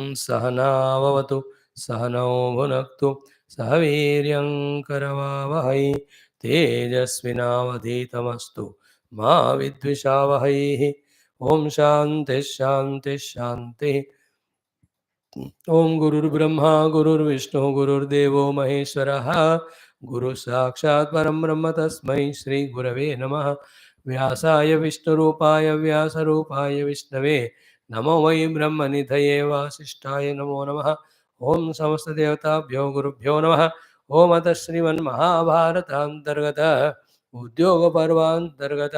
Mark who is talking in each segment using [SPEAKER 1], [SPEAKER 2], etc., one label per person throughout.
[SPEAKER 1] सहनाववतु सहनौ भुनक्तु सह वीर्यं करवावहै तेजस्विनावधीतमस्तु मा विद्विषावहैः। ओम शांति शांति शांति। ओम गुरुर्ब्रह्मा गुरुर्विष्णु गुरुर्देवो महेश्वरः गुरु साक्षात् परम ब्रह्म तस्मै श्री गुरवे नमः। व्यासाय विष्णुरूपाय व्यासरूपाय विष्णवे नमो वै ब्रह्मनिधये वासिष्ठाय नमो नमः। ओम समस्त देवताभ्यो गुरुभ्यो नमः। ओम अतः श्रीमन्महाभारतान्तर्गत उद्योग पर्वान्तर्गत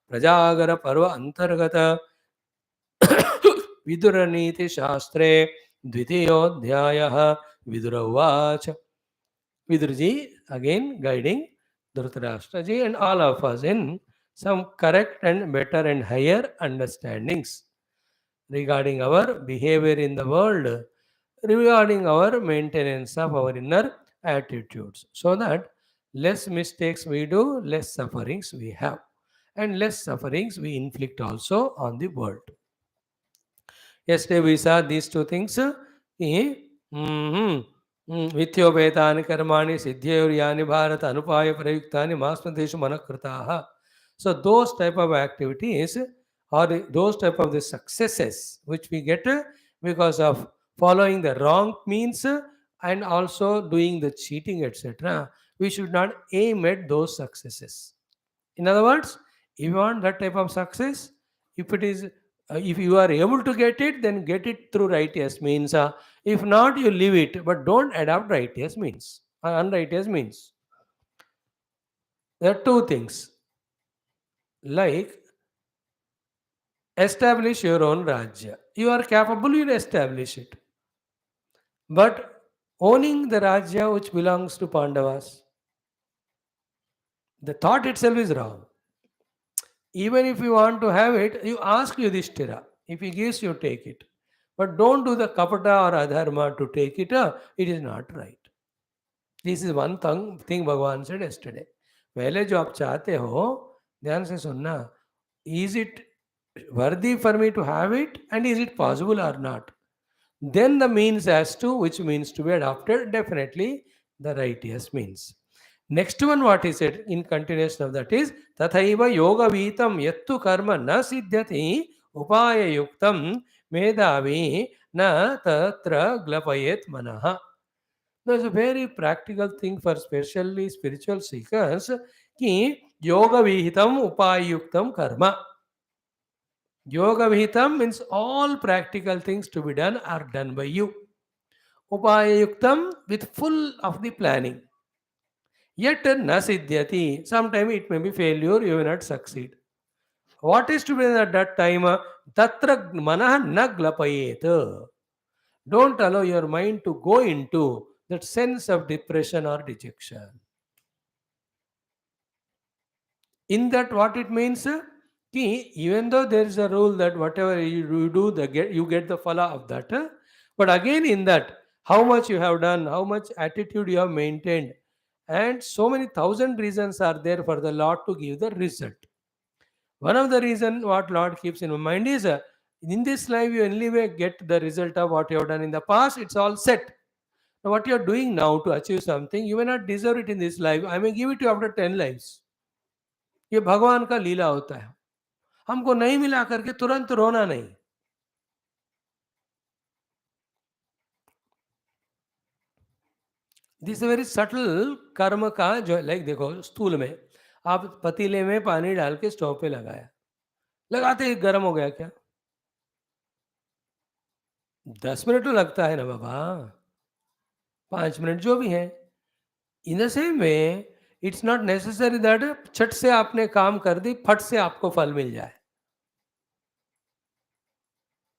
[SPEAKER 1] प्रजागर पर्व अंतर्गत विदुर नीति शास्त्रे द्वितीयोऽध्यायः। विदुर उवाच। Vidurji again guiding Dhritarashtraji and all of us in some correct and better and higher understandings regarding our behavior in the world, regarding our maintenance of our inner attitudes, so that less mistakes we do, less sufferings we have, and less sufferings we inflict also on the world. Yesterday we saw these two things. Vityopetani karmani siddhyauriyani bharata anupaya prayuktani masmadeshu manakritaha. So those type of activities or those type of the successes which we get because of following the wrong means and also doing the cheating, etc. We should not aim at those successes. In other words, if you want that type of success, if it is if you are able to get it, then get it through righteous means. If not, you leave it, but don't adopt righteous means or unrighteous means. There are two things, like establish your own Rajya. You are capable, you establish it. But owning the Rajya which belongs to Pandavas, the thought itself is wrong. Even if you want to have it, you ask Yudhishthira. If he gives, you take it. But don't do the kapata or adharma to take it. It is not right. This is one thing Bhagavan said yesterday. पहले जो आप चाहते हो ध्यान से सुनना. Is it worthy for me to have it, and is it possible or not? Then the means as to which means to be adopted, definitely the righteous means. Next one, what he said in continuation of that is tathaiva yoga vitam yattu karma na siddhyati upaya yuktam medavi na tatra glapayet manaha. That's a very practical thing for especially spiritual seekers ki yoga vihitam upaya yuktam karma. Yoga vihitam means all practical things to be done are done by you. Upaya yuktam with full of the planning. Yet na siddhyati. Sometimes it may be failure, you will not succeed. What is to be done at that time? Tatra manah na glapayet. Don't allow your mind to go into that sense of depression or dejection. In that, what it means? Even though there is a rule that whatever you do, you get the phala of that. But again, in that, how much you have done, how much attitude you have maintained, and so many thousand reasons are there for the Lord to give the result. One of the reasons what Lord keeps in mind is in this life you only way get the result of what you have done in the past. It's all set. Now, what you are doing now to achieve something, you may not deserve it in this life. I may give it to you after 10 lives. ये भगवान का लीला होता है. हमको नहीं मिला करके तुरंत रोना नहीं. दिस वेरी सटल कर्म का जो लाइक देखो स्थूल में आप पतीले में पानी डाल के स्टोव पे लगाया, लगाते ही गर्म हो गया क्या? 10 मिनट तो लगता है ना बाबा, 5 मिनट जो भी है. In the same way it's not necessary that छट से आपने काम कर दी, फट से आपको फल मिल जाए.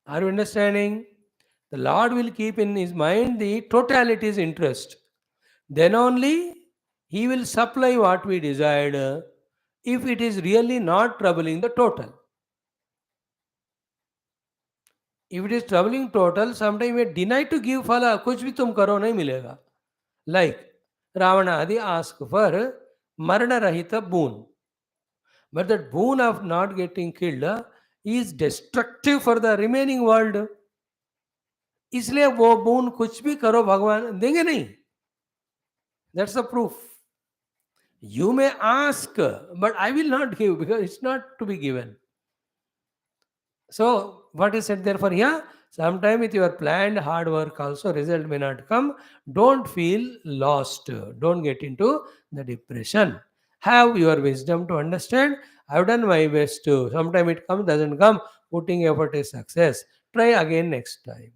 [SPEAKER 1] Are you understanding? The lord will keep in his mind the totality's interest. Then only he will supply what we desired if it is really not troubling the total. If it is troubling total, sometimes we deny to give phala, kuch bhi tum karo nahi milega. Like Ravana Adi asked for marana rahita boon. But that boon of not getting killed is destructive for the remaining world. इसलिए वो bone कुछ भी करो भगवान देंगे नहीं. That's the proof. You may ask, but I will not give because it's not to be given. So, what is said therefore here? Sometime with your planned hard work also, result may not come. Don't feel lost. Don't get into the depression. Have your wisdom to understand. I've done my best to. Sometime it comes, doesn't come. Putting effort is success. Try again next time.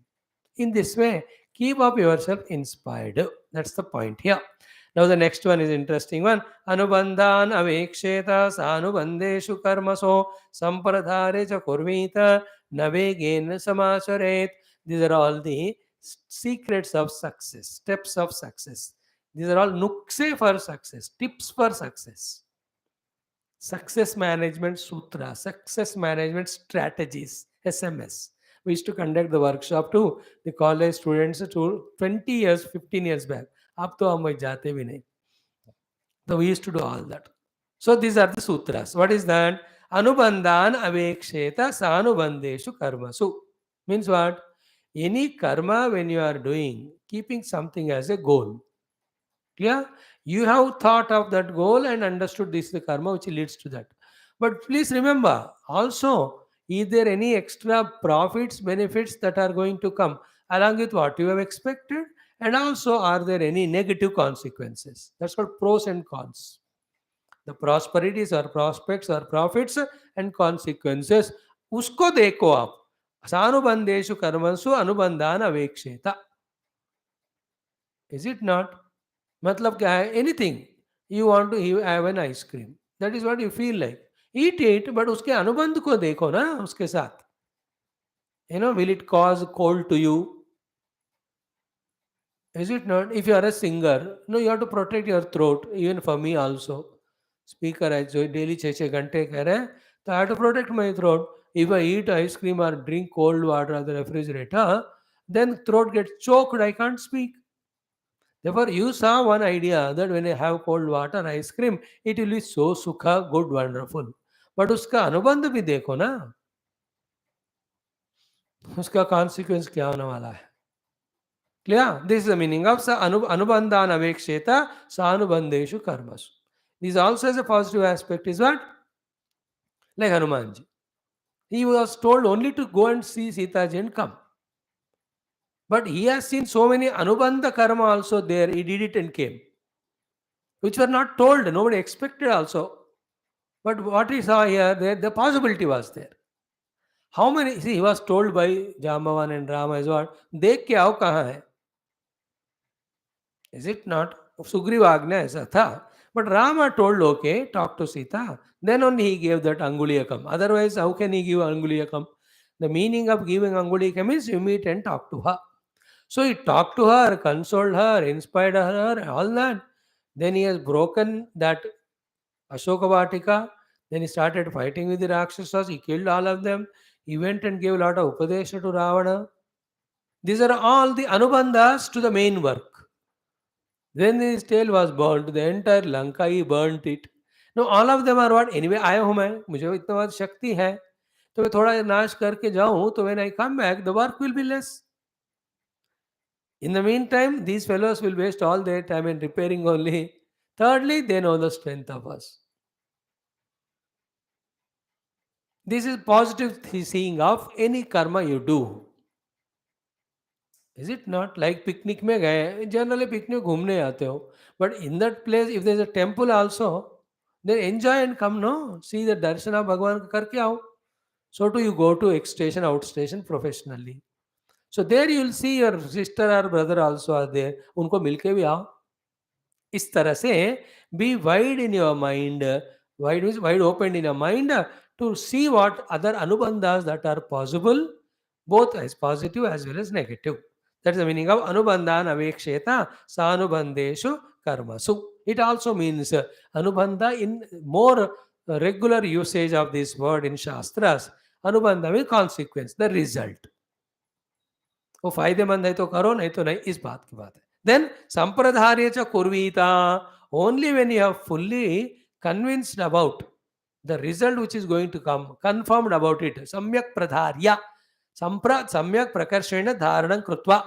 [SPEAKER 1] In this way, keep up yourself inspired. That's the point here. Now the next one is interesting one. Anubandhan aveksheta sanubandeshu karmaso sampradhare cha kurvita navegen samacharet. These are all the secrets of success, steps of success. These are all nukse for success, tips for success. Success Management Sutra, Success Management Strategies, SMS. We used to conduct the workshop to the college students to 20 years, 15 years back. अब तो हम वही जाते भी नहीं. So we used to do all that. So these are the sutras. What is that? Anubandhan aveksheta sanubandeshu karmasu. Means what? Any karma when you are doing, keeping something as a goal. Clear? You have thought of that goal and understood this is the karma which leads to that. But please remember also, is there any extra profits, benefits that are going to come along with what you have expected? And also, are there any negative consequences? That's called pros and cons. The prosperities or prospects or profits and consequences. Usko dekho aap. Sanubandeshu karmansu anubandhan aveksheta. Is it not? मतलब क्या है? Anything you want to have an ice cream, that is what you feel like, eat it, but उसके अनुबंध को देखो ना उसके साथ. Will it cause cold to you? Is it not? If you are a singer, no, you have to protect your throat. Even for me also, speaker है जो daily 6 घंटे कह रहे हैं, तो I have to protect my throat. If I eat ice cream or drink cold water at the refrigerator, then throat gets choked, I can't speak. Therefore, you saw one idea that when you have cold water, ice cream, it will be so sukha, good, wonderful. But उसका अनुबंध भी देखो ना, उसका consequence क्या होने वाला है. Clear? This is the meaning of anubandhan aveksheta sanubandeshu karmasu. This also has a positive aspect is what? Like Hanumanji. He was told only to go and see Sitaji and come. But he has seen so many anubandha karma also there. He did it and came, which were not told. Nobody expected also. But what he saw here, the possibility was there. How many? See, he was told by Jambavan and Rama as what? देख के आओ कहाँ है? Is it not? Sugriva आज्ञा ऐसा था. But Rama told, okay, talk to Sita. Then only he gave that Anguliyakam. Otherwise, how can he give Anguliyakam? The meaning of giving Anguliyakam is you meet and talk to her. So he talked to her, consoled her, inspired her, all that. Then he has broken that Ashoka Vatika. Then he started fighting with the Rakshasas. He killed all of them. He went and gave a lot of Upadesha to Ravana. These are all the Anubandhas to the main work. Then his tail was burnt. The entire Lanka, he burnt it. Now all of them are what? Anyway, आया हूँ मैं, मुझे इतना बहुत शक्ति है, तो मैं थोड़ा नाश करके जाऊँ, तो when I come back, the work will be less. In the meantime, these fellows will waste all their time in repairing only. Thirdly, they know the strength of us. This is positive seeing of any karma you do. Is it not? Like picnic में गए, generally picnic घूमने आते हो, but in that place if there is a temple also, then enjoy and come, no? See the darshan of भगवान का करके आओ. So too you go to X station, out station professionally. So there you will see your sister or brother also are there. उनको मिलके भी आओ. इस तरह से be wide in your mind, wide means wide open in your mind to see what other anubandhas that are possible, both as positive as well as negative. That's the meaning of anubandhan aveksheta sanubandeshu karmasu. It also means anubandha in more regular usage of this word in Shastras. Anubandha means consequence, the result. वो फायदेमंद है तो करो, नहीं तो नहीं, इस बात की बात है. Then sampradarya cha kurvita, only when you are fully convinced about the result which is going to come, confirmed about it, samyak pradharya, Samyak prakarshena dharanam krutva.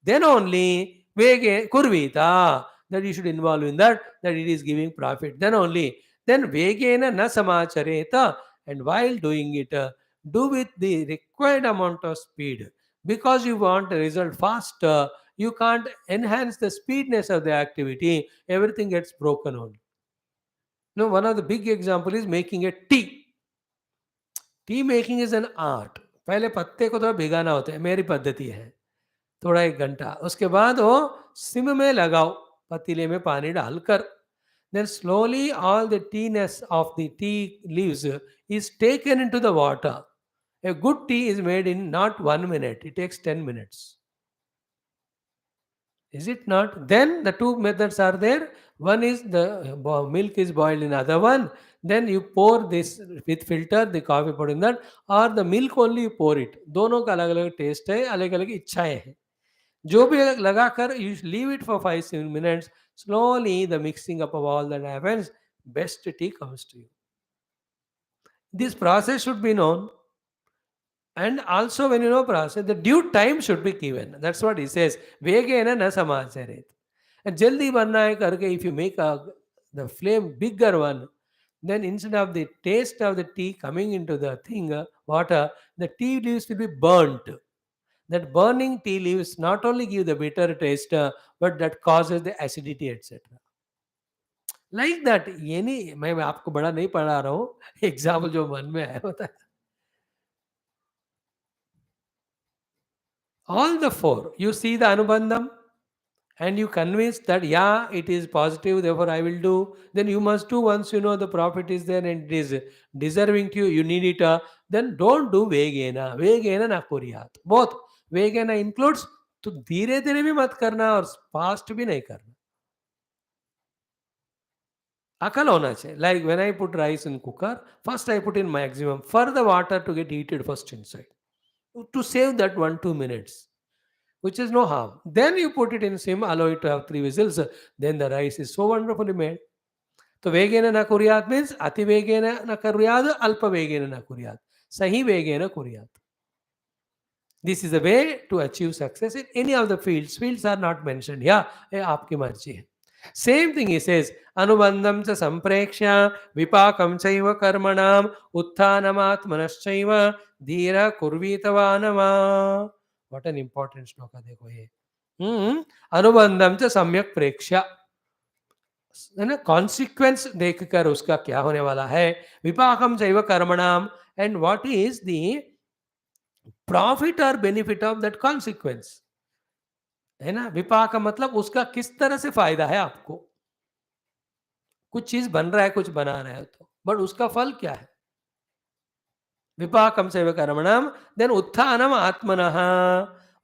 [SPEAKER 1] Then only vege kurvita. That you should involve in that, that it is giving profit. Then only. Then vegena na samachareta. And while doing it, do with the required amount of speed. Because you want a result fast, you can't enhance the speediness of the activity. Everything gets broken only. Now, one of the big example is making a tea. T making is an art. पहले पत्ते को थोड़ा भिगाना होता है, मेरी पद्धति है. थोड़ा 1 घंटा, उसके बाद वो सिम में लगाओ, पतीले में पानी डालकर. Then slowly all the teeness of the tea leaves is taken into the water. A good tea is made in not 1 minute, it takes 10 minutes. Is it not? Then the two methods are there. One is the milk is boiled in other one. Then you pour this with filter the coffee powder in that, or the milk only you pour it. दोनों का अलग अलग test है, अलग अलग इच्छाएं हैं. जो भी लगाकर you leave it for 5-7 minutes. Slowly the mixing up of all that happens. Best tea comes to you. This process should be known. And also, when you know process, the due time should be given. That's what he says. Vegena na samacharet. And jaldi banna hai karke, if you make the flame bigger one, then instead of the taste of the tea coming into the thing, water, the tea leaves will be burnt. That burning tea leaves not only give the bitter taste, but that causes the acidity, etc. Like that, ये नहीं मैं आपको बड़ा नहीं पढ़ा रहा हूँ. Example जो मन में आया होता है. All the four. You see the Anubandham and you convinced that, yeah, it is positive, therefore I will do. Then you must do once you know the profit is there and it is deserving to you, you need it. Then don't do Vegena. Vegena na kuriyat. Both. Vegena includes तो धीरे धीरे भी मत करना और fast भी नहीं करना. अकल होना चाहिए. Like when I put rice in cooker, first I put in maximum for the water to get heated first inside. To save that 1-2 minutes, which is no harm. Then you put it in sim, allow it to have 3 whistles. Then the rice is so wonderfully made. So vegena na kuryat means ati vegena na kuryat, alpa vegena na kuryat. Sahi vegena kuryat. This is the way to achieve success in any of the fields. Fields are not mentioned. Yeah, आपकी मर्जी है. Same thing he says. Anubandham cha samprekshya vipakam chaiva karmanam uttanamatmanashchaiva dhira kurvitavanama. What an important shloka देखो ये. अनुबंधम च सम्यक प्रेक्ष्य. है ना, consequence देखकर उसका क्या होने वाला है. विपाकम चैव कर्मणाम. And what is the profit और बेनिफिट ऑफ दैट कॉन्सिक्वेंस. है ना, विपाक मतलब उसका किस तरह से फायदा है आपको. कुछ चीज बन रहा है, कुछ बना रहा है तो, बट उसका फल क्या है. विपाकम सेव कर्मणाम. देन उत्थानम आत्मनः.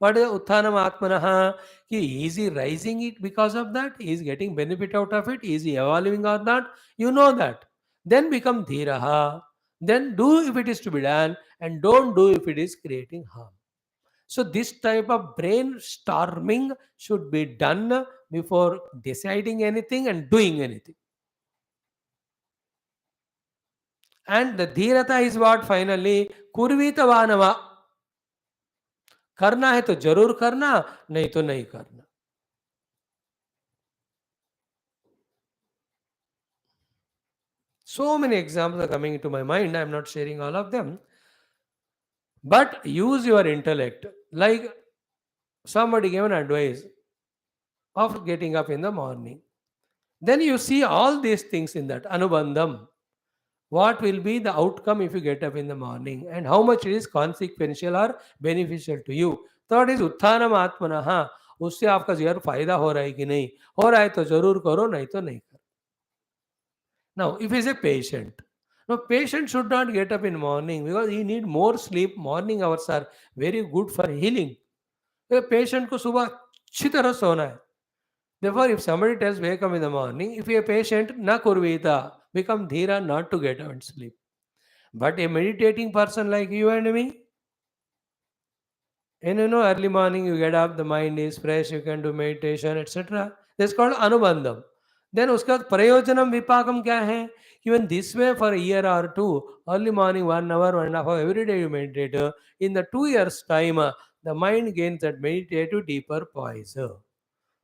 [SPEAKER 1] What is Utthanam Atmanaha? Is he rising it because of that? Is getting benefit out of it? Is he evolving or not? You know that. Then become Dhiraha. Then do if it is to be done and don't do if it is creating harm. So this type of brainstorming should be done before deciding anything and doing anything. And the Dhirata is what finally? Kurvita Vanava. करना है तो जरूर करना, नहीं तो नहीं करना. So many examples are coming into my mind. I am not sharing all of them. But use your intellect. Like somebody gave an advice of getting up in the morning. Then you see all these things in that Anubandham. What will be the outcome if you get up in the morning and how much it is consequential or beneficial to you. Third is Utthanam Atmanaha. उससे आपका जरूर फायदा हो रहा है कि नहीं. हो रहा है तो जरूर करो, नहीं तो नहीं करो. Now, if he is a patient, now patient should not get up in morning because he need more sleep. Morning hours are very good for healing. A patient को सुबह अच्छी तरह सोना है. Therefore, if somebody tells wake up in the morning, if you are a patient, na kurvita, become dhira not to get up and sleep. But a meditating person like you and me, and you know, early morning you get up, the mind is fresh, you can do meditation, etc. That's called anubandham. Then उसका प्रयोजनम विपाकम क्या है? Even this way for a year or two, early morning 1 hour, 1.5 hour, every day you meditate. In the 2 years time, the mind gains that meditative deeper poise.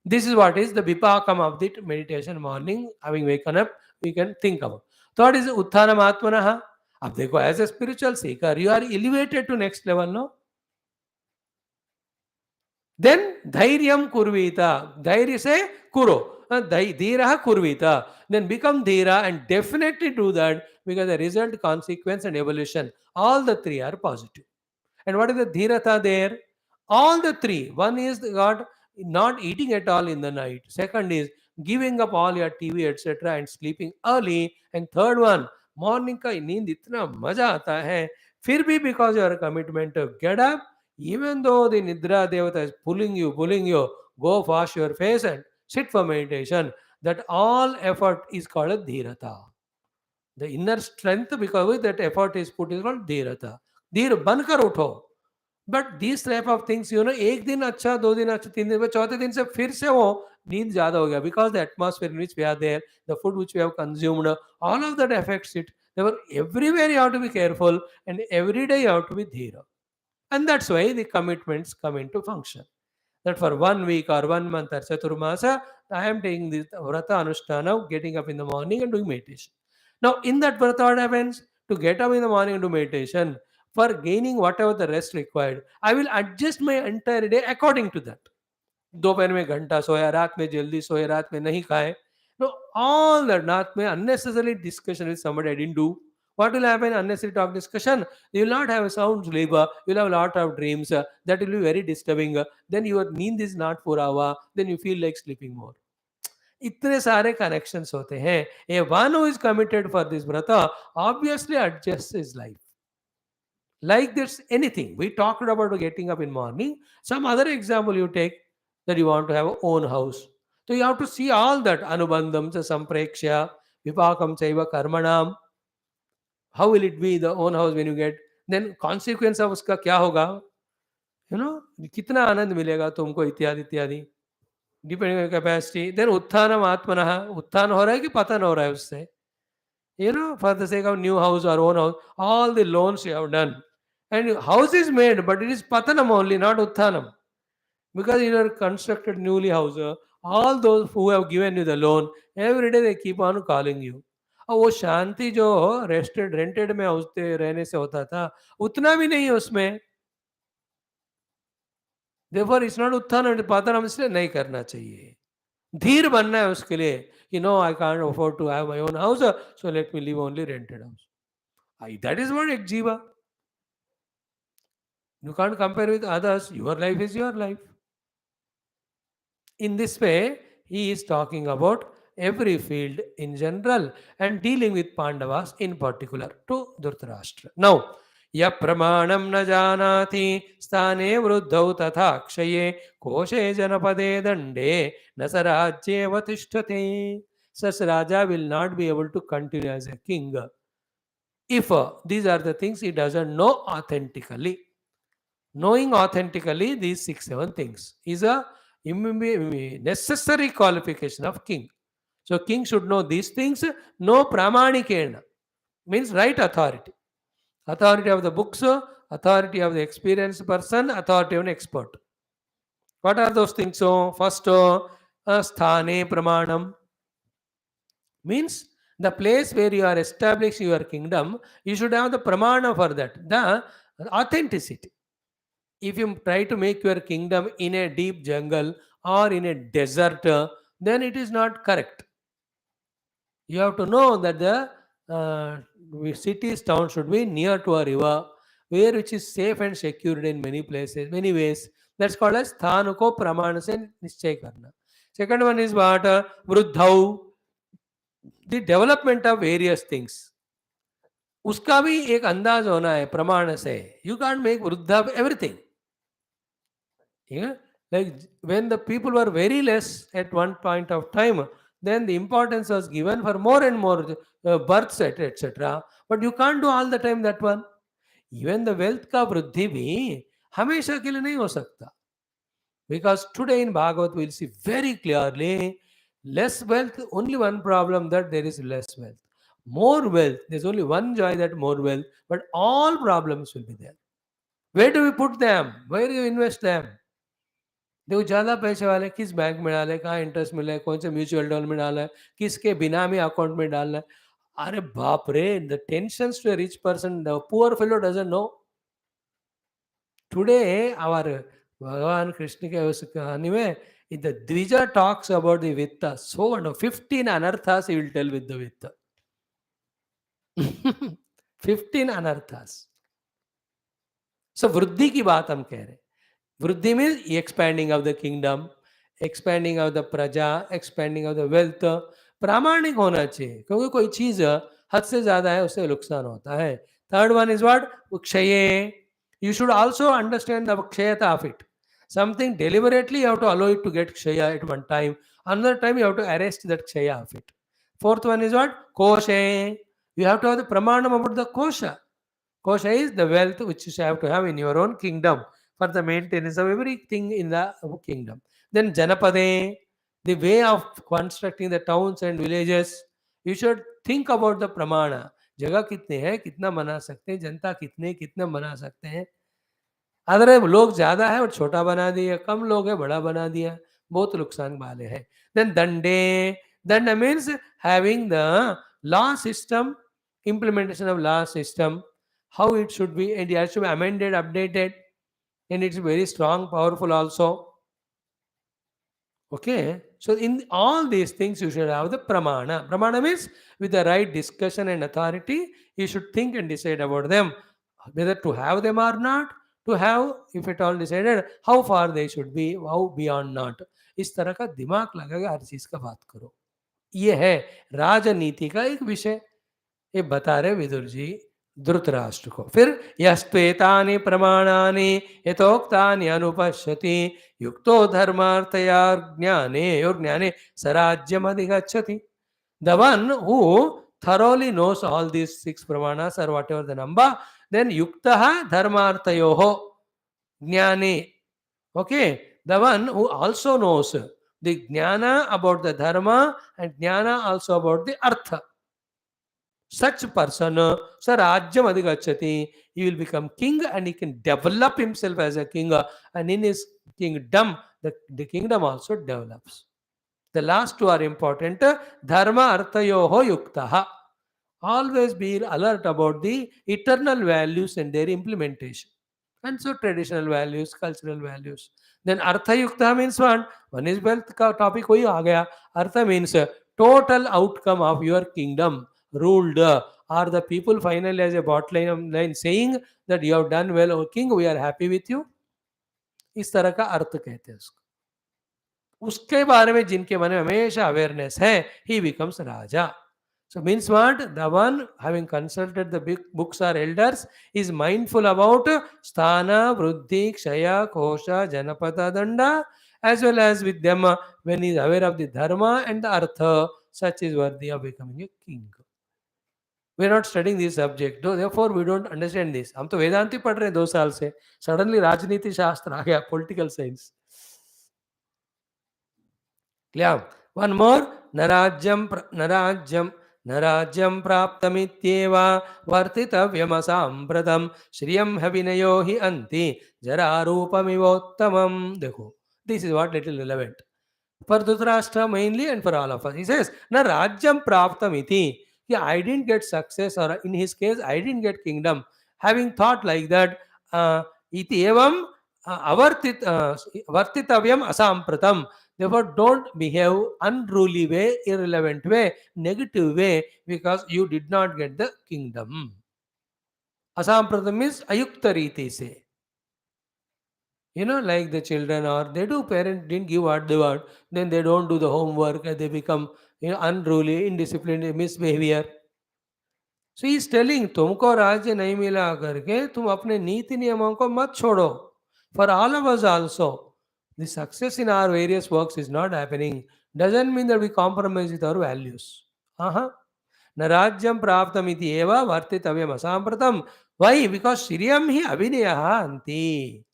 [SPEAKER 1] This is what is the vipakam of the meditation morning. Having waken up, we can think about. Third is uttanam atmanah. अब देखो as a spiritual seeker, you are elevated to next level, no? Then dhairyam kurvita. Dhairya say kuro. Dhira kurvita. Then become dhira and definitely do that because the result, consequence, and evolution, all the three are positive. And what is the dhirata there? All the three. One is God not eating at all in the night. Second is giving up all your TV, etc. and sleeping early. And third one, morning का नींद इतना मजा आता है फिर भी because your commitment to get up, even though the nidra devata is pulling you, go wash your face and sit for meditation. That all effort is called a dhirata. The inner strength because that effort is put is called धीरता. धीर बनकर उठो. But this type of things एक दिन अच्छा, 2 दिन अच्छा, 3 दिन में, चौथे दिन से फिर से वो नींद ज्यादा हो गया because the atmosphere in which we are there, the food which we have consumed, all of that affects it. Everywhere you have to be careful and every day you have to be dhira. And that's why the commitments come into function. That for 1 week or 1 month or Chaturmasa, I am taking this Vrata Anushtana, getting up in the morning and doing meditation. Now, in that Vrata, what happens? To get up in the morning and do meditation, for gaining whatever the rest required, I will adjust my entire day according to that. दोपहर में घंटा सोया, रात में जल्दी सोया, रात में नहीं खाए. No, all that रात में unnecessary discussion with somebody I didn't do. What will happen? Unnecessary talk discussion. You will not have a sound sleep. You will have a lot of dreams. That will be very disturbing. Then your need is not 4 hour. Then you feel like sleeping more. इतने सारे connections होते हैं. A one who is committed for this vrata obviously adjusts his life. Like this, anything. We talked about getting up in morning. Some other example you take that you want to have a own house. So you have to see all that. Anubandham, samprekshya, vipakam chaiva karmanam. How will it be the own house when you get? Then consequence of उसका क्या होगा? कितना आनंद मिलेगा तुमको इत्यादि इत्यादि. Depending on capacity. Then उत्थानम आत्मनः. उत्थान हो रहा है कि पतन हो रहा है उससे? For the sake of new house or own house, all the loans you have done. And house is made, but it is patanam only, not utthanam. Because you are constructed newly house, all those who have given you the loan, every day they keep on calling you. और वो शांति जो rented में होते रहने से होता था उतना भी नहीं है उसमें. Therefore it's not उत्थान और पतन, इसलिए नहीं करना चाहिए. धीर बनना है उसके लिए. I can't afford to have my own house, so let me live only rented house. That is what Jiva. You can't compare with others. Your life is your life. In this way, he is talking about every field in general and dealing with Pandavas in particular to Dhritarashtra. Now, ya pramanam na janati sthane vruddhau tatha kshaye koshe janapade dande nasarajye vatishthate. Such Raja will not be able to continue as a king if these are the things he doesn't know authentically. Knowing authentically these 6-7 things is a necessary qualification of king. So king should know these things. No pramanikena means right authority. Authority of the books, authority of the experienced person, authority of an expert. What are those things? So first, sthane pramanam means the place where you are establishing your kingdom, you should have the pramana for that, the authenticity. If you try to make your kingdom in a deep jungle or in a desert, then it is not correct. You have to know that the cities, town should be near to a river, where which is safe and secured in many places, many ways. That's called as स्थान को प्रमाण से निश्चय करना. Second one is what? वृद्धौ, the development of various things. उसका भी एक अंदाज होना है प्रमाण से. You can't make वृद्धा everything. Like when the people were very less at one point of time, then the importance was given for more and more births, etc. But you can't do all the time that one. Even the wealth का वृद्धि भी हमेशा के लिए नहीं हो सकता. Because today in Bhagavad we'll see very clearly Less wealth, only one problem, that there is less wealth. More wealth, there's only one joy, that more wealth, but all problems will be there. Where do we put them? Where do you invest them? देखो ज़्यादा पैसे वाले किस bank में डालें, कहाँ interest मिले, कौन से म्यूचुअल फंड में डालना है, किसके बिनामी अकाउंट में डालना है. अरे बाप रे, the tensions to a rich person, the poor fellow doesn't know. Today our Bhagwan Krishna के उस कहानी में the Dvija talks about the Vitta. So 15 anarthas he will tell with the Vitta. 15 anarthas. So वृद्धि की बात हम कह रहे हैं. वृद्धि means expanding of the kingdom, expanding of the प्रजा, एक्सपैंडिंग ऑफ द वेल्थ. प्रामाणिक होना चाहिए, क्योंकि कोई चीज हद से ज्यादा है उससे नुकसान होता है. Third one is what? क्षय. You should also understand the kshayata of it. Something deliberately you have to allow it to get kshaya at one time. Another time you have to arrest that kshaya of it. Fourth one is what? Kosha. You have to have the pramanam about the kosha. Kosha is the wealth which you have to have in your own kingdom for the maintenance of everything in the kingdom. Then Janapade, the way of constructing the towns and villages, you should think about the pramana. जगह कितने हैं, कितना बना सकते हैं, जनता कितने कितना बना सकते हैं. अगर लोग ज्यादा है और छोटा बना दिया, कम लोग है बड़ा बना दिया, बहुत नुकसान वाले हैं. देन दंडे. दंड means having the law system, implementation of law system, how it should be, and it has to be amended, updated, and it's very strong, powerful also. Okay, so in all these things you should have the pramana. Pramana means with the right discussion and authority you should think and decide about them, whether to have them or not. To have, if at all decided, how far they should be, how beyond not. इस तरह का दिमाग लगा के हर चीज का बात करो. ये है राजनीति का एक विषय. ये बता रहे विदुर जी धृतराष्ट्र को. फिर यस्त्वेतानि प्रमाणानि यथोक्तानि अनुपश्यति युक्तो धर्मार्थया ज्ञाने और ज्ञाने सराज्यम अधिगच्छति. The one who thoroughly knows all these 6 pramanas or whatever the number, then yuktaha dharmarthayoho jnane. Okay, the one who also knows the jnana about the dharma and jnana also about the artha, such person sarajyam adhigachati, he will become king and he can develop himself as a king, and in his kingdom the kingdom also develops. The last two are important. Dharma arthayoho yuktaha. Always be alert about the eternal values and their implementation. And so traditional values, cultural values. Then artha yukta means what? One is wealth का topic वही आ गया. Artha means total outcome of your kingdom ruled. Are the people finally as a bottom line saying that you have done well, O king, we are happy with you? इस तरह का अर्थ कहते हैं उसको. उसके बारे में जिनके मन में हमेशा अवेयरनेस है, he becomes raja. So means what? The one having consulted the big books or elders is mindful about sthana, vruddhi, kshaya, kosha, janapada, danda, as well as with them when he is aware of the dharma and the artha, such is worthy of becoming a king. We are not studying this subject, therefore we don't understand this. हम तो वेदांति पढ़ रहे हैं 2 साल से, suddenly राजनीति शास्त्र आ गया, political science. Clear? One more. नराज्यं प्राप्तमित्येव वर्तितव्यमसाम्प्रतं श्रियं हविनयो हि अन्ति जरारूपमिवोत्तमम्. देखो, this is what little relevant for Dhritarashtra mainly and for all of us. He says, na rajyam praptam iti. I didn't get success, or in his case, I didn't get kingdom. Having thought like that, iti evam vartitavyam asampratam. Therefore, don't behave unruly way, irrelevant way, negative way, because you did not get the kingdom. Asampratam means ayukta riti se. Like the children, or they do, parents didn't give what they want, then they don't do the homework and they become unruly, indisciplined, misbehavior. So he is telling, तुमको राज्य नहीं मिला करके तुम अपने नीति नियमों को मत छोड़ो. For all of us also, the success in our various works is not happening. Doesn't mean that we compromise with our values. न राज्यं प्राप्तमिति एव वर्तितव्यम असाम्प्रतम. Why? Because श्रियं हि अभिनयः अन्ति.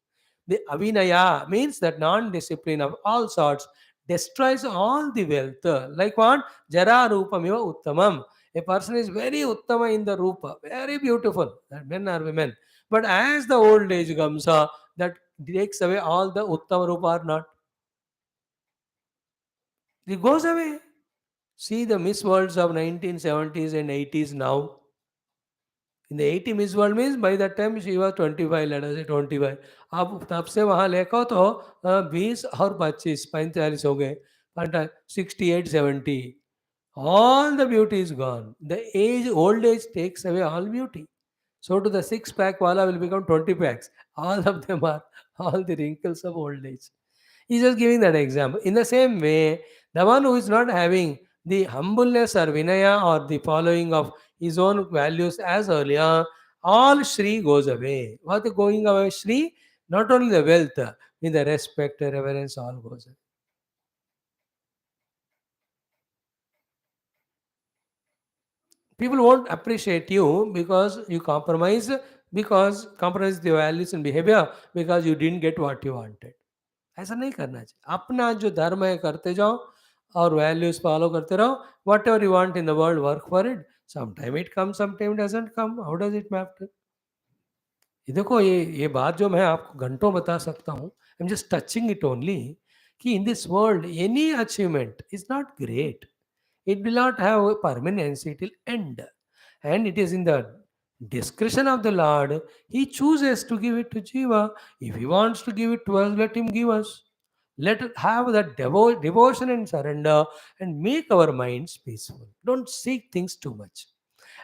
[SPEAKER 1] The avinaya means that non-discipline of all sorts destroys all the wealth. Like what? Jara Rupamiva Uttamam. A person is very Uttama in the Rupa, very beautiful, men or women. But as the old age comes, that takes away all the Uttama Rupa or not. It goes away. See the Miss Worlds of 1970s and 80s now. In the 80 Miss World means by that time she was 25, let us say 25. अब तब से वहाँ देखो तो 20 और 25 45 हो गए, 68 70. All the beauty is gone. The old age takes away all beauty. So to the six pack wala will become 20 packs. All of them are all the wrinkles of old age. He's just giving that example. In the same way, the one who is not having the humbleness or vinaya or the following of his own values as earlier, all Shri goes away. What is going away, Shri? Not only the wealth, with the respect, reverence, all goes away. People won't appreciate you because compromise the values and behavior because you didn't get what you wanted. ऐसा नहीं करना चाहिए. अपना जो धर्म है करते जाओ और वैल्यूज फॉलो करते रहो. What ever you want in the world work for it. Sometime it come sometime doesn't come. How does it matter? ये देखो ये बात जो मैं आपको घंटों बता सकता हूँ. I am just touching it only कि in this world any achievement is not great. It will not have a permanence, it will end. And it is in the discretion of the Lord. He chooses to give it to Jiva. If He wants to give it to us, let Him give us. Let us have that devotion and surrender and make our minds peaceful. Don't seek things too much.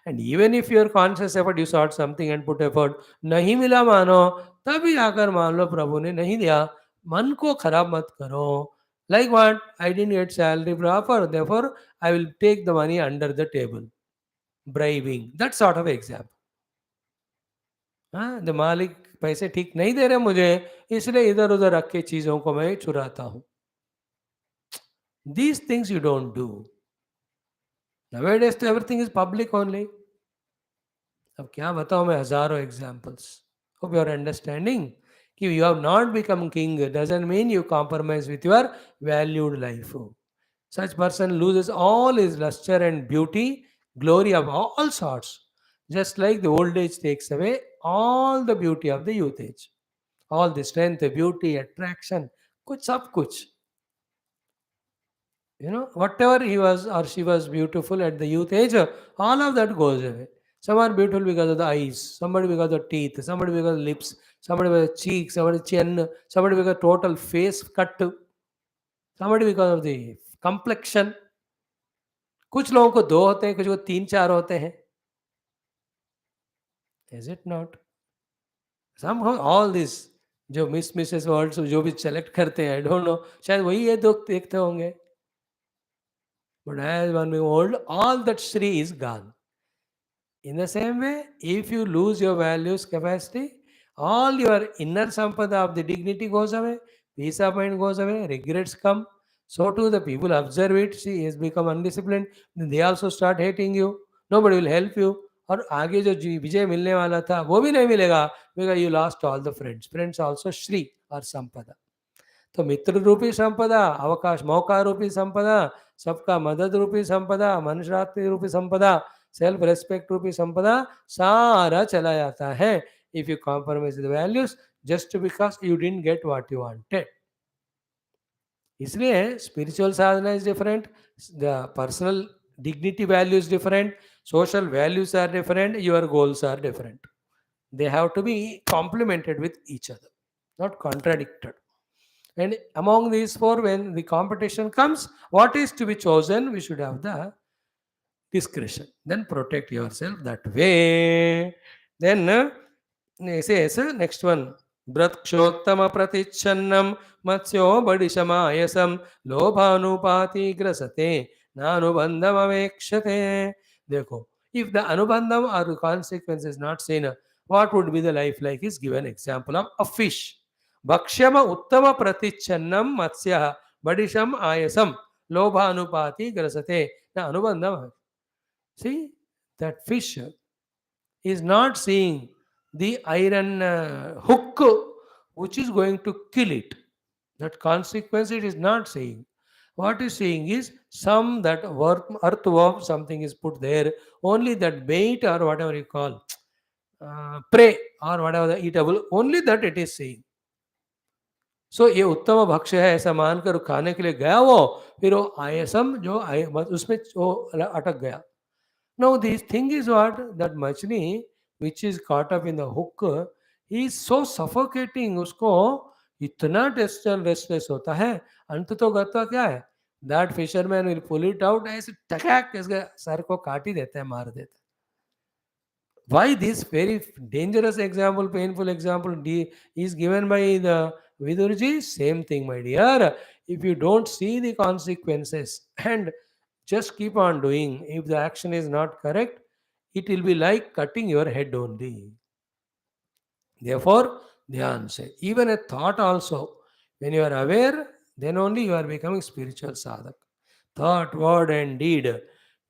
[SPEAKER 1] And even if your conscious effort, you sought something and put effort, नहीं मिला मानो, तभी आकर मान लो प्रभु ने नहीं दिया. मन को खराब मत करो. Like what? I didn't get salary proper, therefore I will take the money under the table. Bribing. That sort of example. हाँ, the मालिक पैसे ठीक नहीं दे रहे मुझे, इसलिए इधर उधर रख के चीजों को मैं चुराता हूँ. These things you don't do. Nowadays, everything is public only. अब क्या बताऊं मैं, हजारों examples. Hope you are understanding कि you have not become king doesn't mean you compromise with your valued life. Such person loses all his luster and beauty, glory of all sorts, just like the old age takes away all the beauty of the youth age, all the strength, beauty, attraction, kuch sab kuch. Whatever he was or she was beautiful at the youth age, all of that goes away. Some are beautiful because of the eyes, somebody because of teeth, somebody because of lips, somebody because of cheeks, somebody chin, somebody because of total face cut, somebody because of the complexion. कुछ लोगों को दो होते हैं, कुछ को तीन चार होते हैं. Is it not? Somehow all this जो मिसेस वर्ड्स जो भी सेलेक्ट करते हैं, आई डोंट नो, शायद वही ये दो देखते होंगे. But as one old all that Shri is gone. In the same way, if you lose your values capacity, all your inner sampada of the dignity goes away, peace of mind goes away, regrets come. So too the people observe it, see, he has become undisciplined, then they also start hating you. Nobody will help you. और आगे जो विजय मिलने वाला था वो भी नहीं मिलेगा because you lost all the friends. Friends also Shri or Sampada. तो मित्र रूपी संपदा, अवकाश मौका रूपी संपदा, सबका मदद रूपी संपदा, मनुष्य रूपी संपदा, सेल्फ रेस्पेक्ट रूपी संपदा, सारा चला जाता है if you compromise the values just because you didn't get what you wanted. इसलिए spiritual sadhana is different, the personal dignity value is different, social values are different, your goals are different. They have to be complemented with each other, not contradicted. And among these four, when the competition comes, what is to be chosen? We should have the discretion. Then protect yourself that way. Then he says, next one. Bratkshottama pratichannam matsyo badishamayasam lobhanupati grasate nanubandham avekshate. देखो, if the anubandham or the consequence is not seen, what would be the life like is given example of a fish. Bhakshyama uttama pratichannam matsya badisham ayasam lobhanupati grasate. The anubandham. See, that fish is not seeing the iron hook which is going to kill it. That consequence it is not seeing. What is seeing is some that earthworm something is put there, only that bait or whatever you call prey or whatever the eatable, only that it is seeing. सो ये उत्तम भक्ष्य है ऐसा मानकर खाने के लिए गया वो, फिर वो आयसम जो उसमें वो अटक गया. Now this thing is what that machli which is caught up in the hook, he is so suffocating, उसको इतना टेस्टल रेस्टलेस होता है. अंत तो करता क्या है, that fisherman will pull it out, ऐसे टकैक इसके सर को काट ही देता है, मार देता है. Why this very dangerous example, painful example is given by the Vidurji? Same thing, my dear. If you don't see the consequences and just keep on doing, if the action is not correct, it will be like cutting your head only. Therefore, dhyan se. Even a thought also, when you are aware, then only you are becoming spiritual sadhak. Thought, word and deed.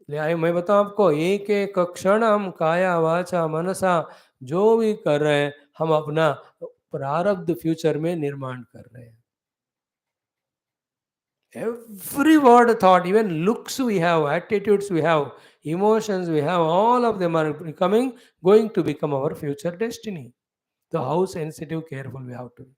[SPEAKER 1] मैं बताऊं आपको, एक एक क्षण हम काया वाचा मनसा जो भी कर रहे हैं, हम अपना प्रारब्ध फ्यूचर में निर्माण कर रहे हैं. Every word, thought, even looks we have, attitudes we have, emotions we have, all of them are going to become our future destiny. So how sensitive, careful we have to be.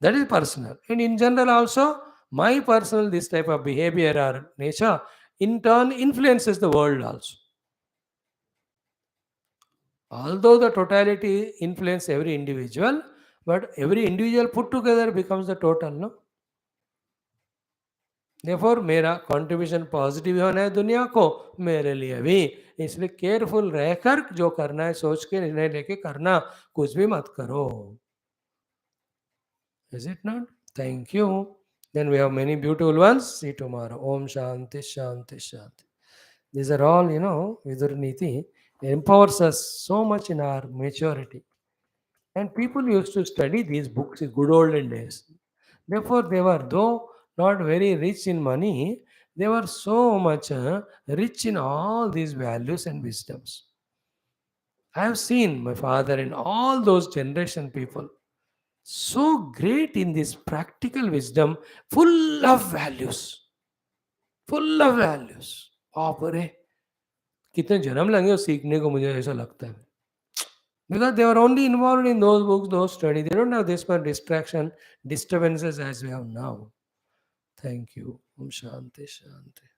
[SPEAKER 1] That is personal. And in general also, my personal this type of behavior or nature in turn influences the world also. Although the totality influences every individual, but every individual put together becomes the total, no? Therefore मेरा contribution positive होना है दुनिया को, मेरे लिए भी. इसलिए careful रहकर जो करना है सोच के निर्णय लेके करना, कुछ भी मत करो. Is it not? Thank you. Then we have many beautiful ones. See tomorrow. Om Shanti Shanti Shanti. These are all, Vidura Neethi empowers us so much in our maturity. And people used to study these books in good olden days. Therefore, they were, though not very rich in money, they were so much rich in all these values and wisdoms. I have seen my father and all those generation people so great in this practical wisdom, full of values. Full of values. बाप रे, कितने जन्म लगे वो सीखने को, मुझे ऐसा लगता है. Because they were only involved in those books, those studies. They don't have this much distraction, disturbances as we have now. Thank you. Om Shanti Shanti.